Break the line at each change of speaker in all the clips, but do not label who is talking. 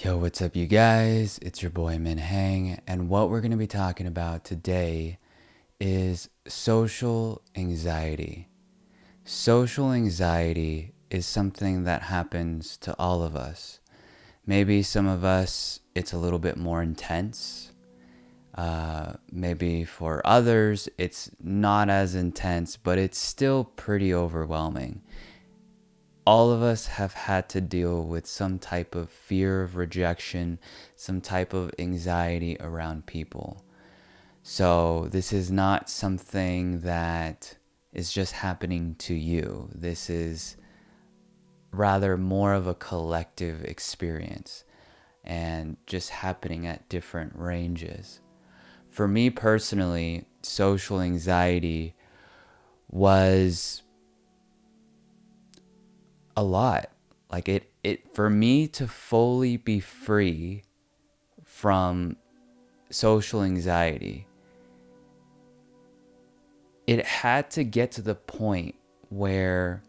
Yo, what's up, you guys? It's your boy Min Hang, and what we're going to be talking about today is social anxiety. Social anxiety is something that happens to all of us. Maybe some of us, it's a little bit more intense. Maybe for others, it's not as intense, but it's still pretty overwhelming. All of us have had to deal with some type of fear of rejection, some type of anxiety around people. So this is not something that is just happening to you. This is rather more of a collective experience and just happening at different ranges. For me personally, social anxiety was a lot. Like it for me to fully be free from social anxiety, it had to get to the point where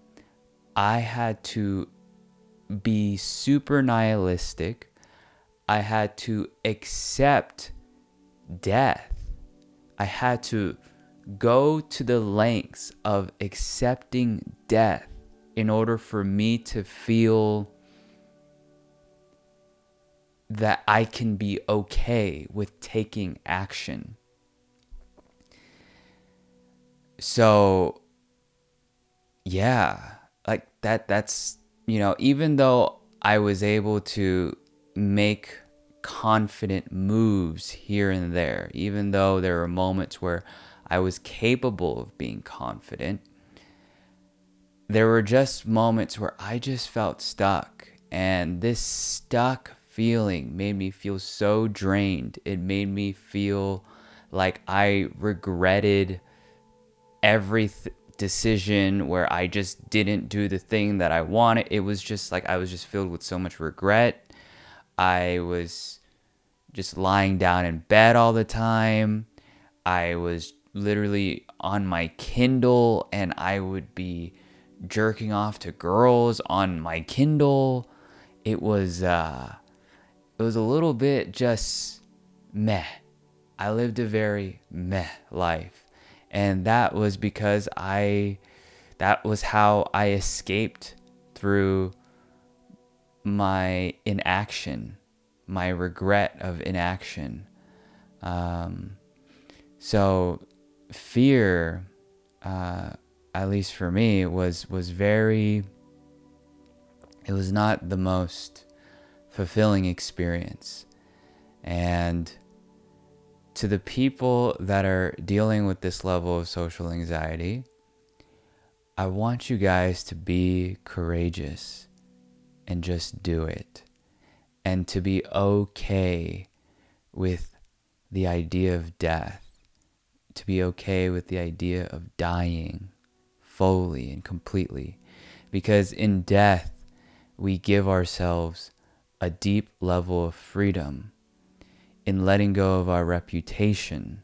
I had to be super nihilistic. I had to accept death. I had to go to the lengths of accepting death in order for me to feel that I can be okay with taking action. So, yeah, like that's, even though I was able to make confident moves here and there, even though there were moments where I was capable of being confident, there were just moments where I just felt stuck. And this stuck feeling made me feel so drained. It made me feel like I regretted every decision where I just didn't do the thing that I wanted. It was just like I was just filled with so much regret. I was just lying down in bed all the time. I was literally on my Kindle and I would be jerking off to girls on my Kindle. It was a little bit just meh. I lived a very meh life. And that was because that was how I escaped through my inaction, my regret of inaction. So fear, at least for me, was very, it was not the most fulfilling experience. And to the people that are dealing with this level of social anxiety, I want you guys to be courageous and just do it. And to be okay with the idea of death. To be okay with the idea of dying fully and completely. Because in death, we give ourselves a deep level of freedom in letting go of our reputation,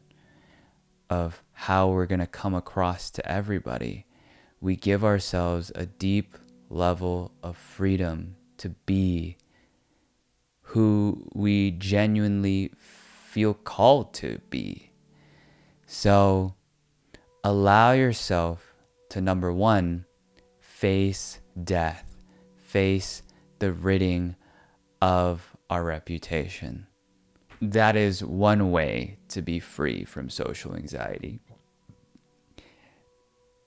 of how we're going to come across to everybody. We give ourselves a deep level of freedom to be who we genuinely feel called to be. So allow yourself to, number one, face death, face the ridding of our reputation. That is one way to be free from social anxiety.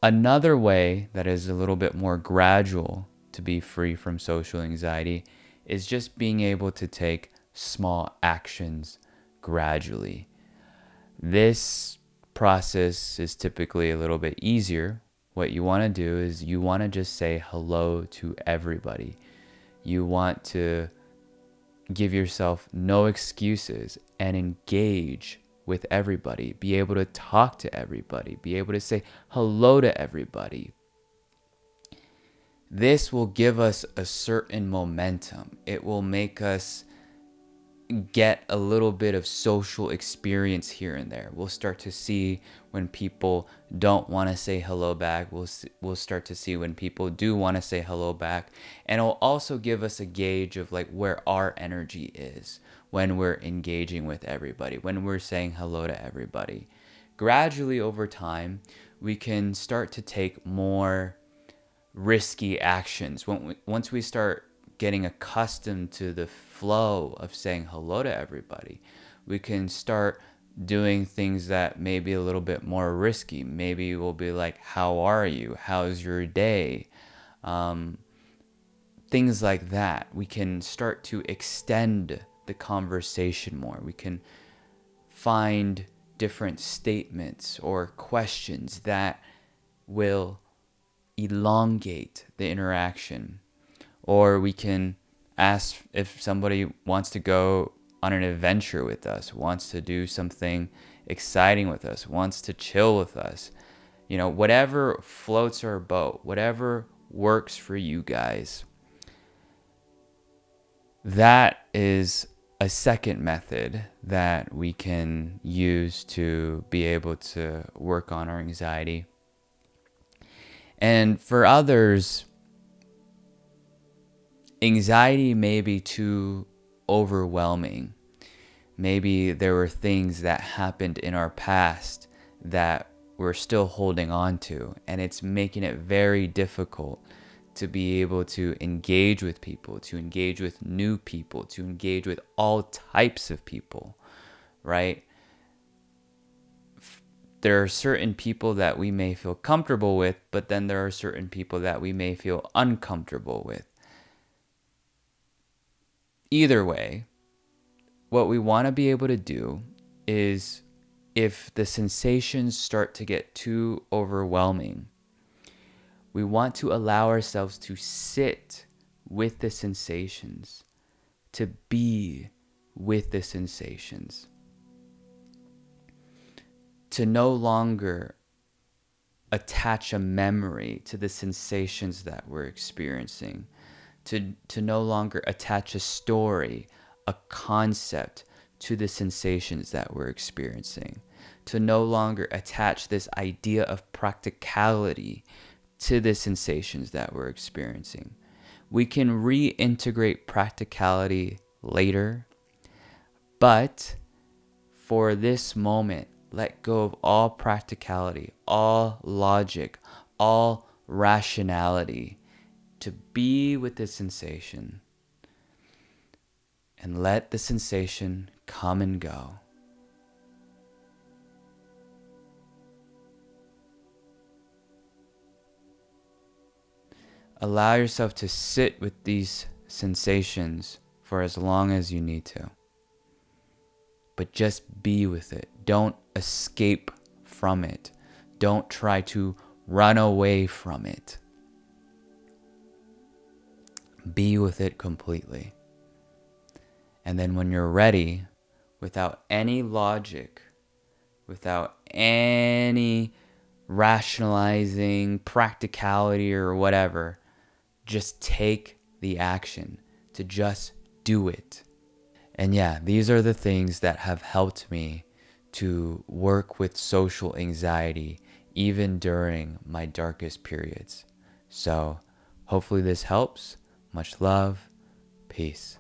Another way that is a little bit more gradual to be free from social anxiety is just being able to take small actions gradually. This process is typically a little bit easier. What you want to do is you want to just say hello to everybody. You want to give yourself no excuses and engage with everybody. Be able to talk to everybody. Be able to say hello to everybody. This will give us a certain momentum. It will make us get a little bit of social experience here and there. We'll start to see when people don't want to say hello back. We'll start to see when people do want to say hello back, and it'll also give us a gauge of like where our energy is when we're engaging with everybody, when we're saying hello to everybody. Gradually over time, we can start to take more risky actions. Once we start getting accustomed to the flow of saying hello to everybody, we can start doing things that may be a little bit more risky. Maybe we'll be like, how are you? How's your day? Things like that. We can start to extend the conversation more. We can find different statements or questions that will elongate the interaction. Or we can ask if somebody wants to go on an adventure with us, wants to do something exciting with us, wants to chill with us. You know, whatever floats our boat, whatever works for you guys. That is a second method that we can use to be able to work on our anxiety. And for others, anxiety may be too overwhelming. Maybe there were things that happened in our past that we're still holding on to, and it's making it very difficult to be able to engage with people, to engage with new people, to engage with all types of people, right? There are certain people that we may feel comfortable with, but then there are certain people that we may feel uncomfortable with. Either way, what we want to be able to do is, if the sensations start to get too overwhelming, we want to allow ourselves to sit with the sensations, to be with the sensations, to no longer attach a memory to the sensations that we're experiencing, to no longer attach a story, a concept to the sensations that we're experiencing, to no longer attach this idea of practicality to the sensations that we're experiencing. We can reintegrate practicality later, but for this moment, let go of all practicality, all logic, all rationality, to be with the sensation and let the sensation come and go. Allow yourself to sit with these sensations for as long as you need to. But just be with it. Don't escape from it. Don't try to run away from it. Be with it completely. And then when you're ready, without any logic, without any rationalizing, practicality or whatever, just take the action to just do it. And yeah, these are the things that have helped me to work with social anxiety even during my darkest periods. So hopefully this helps. Much love. Peace.